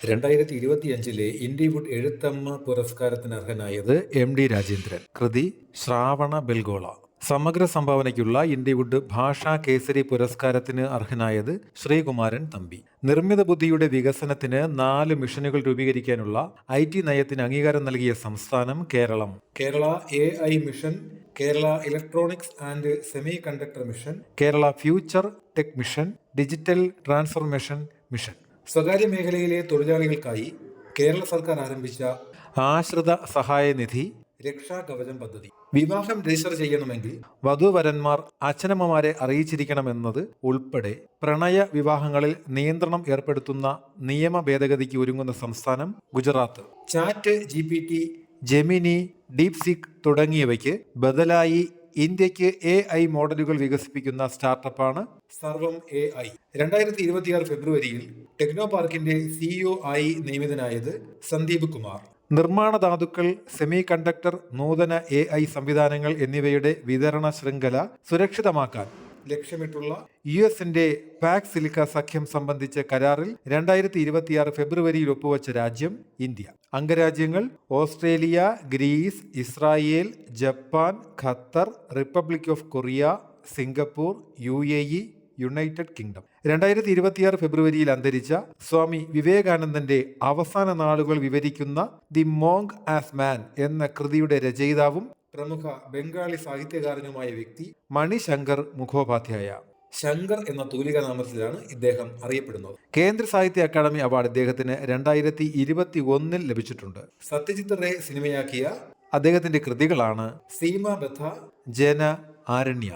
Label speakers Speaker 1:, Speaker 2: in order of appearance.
Speaker 1: 2025 ഇൻഡിവുഡ് എഴുത്തമ്മ പുരസ്കാരത്തിന് അർഹനായത് MD രാജേന്ദ്രൻ. കൃതി ശ്രാവണ ബെൽഗോള. സമഗ്ര സംഭാവനയ്ക്കുള്ള ഇൻഡിവുഡ് ഭാഷാ കേസരി പുരസ്കാരത്തിന് അർഹനായത് ശ്രീകുമാരൻ തമ്പി. നിർമ്മിത ബുദ്ധിയുടെ വികസനത്തിന് 4 മിഷനുകൾ രൂപീകരിക്കാനുള്ള IT നയത്തിന് അംഗീകാരം നൽകിയ സംസ്ഥാനം Keralam. Kerala AI mission, Kerala electronics and semiconductor mission, Kerala future tech mission, digital transformation mission. സ്വകാര്യ മേഖലയിലെ തൊഴിലാളികൾക്കായി കേരള സർക്കാർ ആരംഭിച്ച ആശ്രിത സഹായ നിധി, രക്ഷാകവചം പദ്ധതി. വിവാഹം രജിസ്റ്റർ ചെയ്യണമെങ്കിൽ വധൂവരന്മാർ അച്ഛനമ്മമാരെ അറിയിച്ചിരിക്കണമെന്നത് ഉൾപ്പെടെ പ്രണയ വിവാഹങ്ങളിൽ നിയന്ത്രണം ഏർപ്പെടുത്തുന്ന നിയമ ഭേദഗതിക്ക് ഒരുങ്ങുന്ന സംസ്ഥാനം ഗുജറാത്ത്. ചാറ്റ് GPT, ജെമിനി, ഡീപ്സിക് തുടങ്ങിയവയ്ക്ക് ബദലായി ഇന്ത്യക്ക് AI മോഡലുകൾ വികസിപ്പിക്കുന്ന സ്റ്റാർട്ടപ്പാണ് സർവം AI. 2026 ഫെബ്രുവരിയിൽ ടെക്നോ പാർക്കിന്റെ CEO ആയി നിയമിതനായത് സന്ദീപ് കുമാർ. നിർമ്മാണ ധാതുക്കൾ, സെമി കണ്ടക്ടർ, നൂതന AI സംവിധാനങ്ങൾ എന്നിവയുടെ വിതരണ ശൃംഖല സുരക്ഷിതമാക്കാൻ ലക്ഷ്യമിട്ടുള്ള US-ന്റെ പാക് സിലിക്ക സഖ്യം സംബന്ധിച്ച കരാറിൽ 2026 ഫെബ്രുവരിയിൽ ഒപ്പുവച്ച രാജ്യം ഇന്ത്യ. അംഗരാജ്യങ്ങൾ Australia, Greece, Israel, Japan, Qatar, Republic of Korea, Singapore, UAE, United Kingdom. 2026 ഫെബ്രുവരിയിൽ അന്തരിച്ച സ്വാമി വിവേകാനന്ദന്റെ അവസാന നാളുകൾ വിവരിക്കുന്ന ദി മോങ്ക് ആസ് മാൻ എന്ന കൃതിയുടെ രചയിതാവും പ്രമുഖ ബംഗാളി സാഹിത്യകാരനുമായ വ്യക്തി മണിശങ്കർ മുഖോപാധ്യായ. ശങ്കർ എന്ന തൂലിക നാമത്തിലാണ് ഇദ്ദേഹം അറിയപ്പെടുന്നത്. കേന്ദ്ര സാഹിത്യ അക്കാദമി അവാർഡ് ഇദ്ദേഹത്തിന് 2021 ലഭിച്ചിട്ടുണ്ട്. സത്യജിത് റേ സിനിമയാക്കിയ അദ്ദേഹത്തിന്റെ കൃതികളാണ് സീമാബദ്ധ, ജന, ആരണ്യ.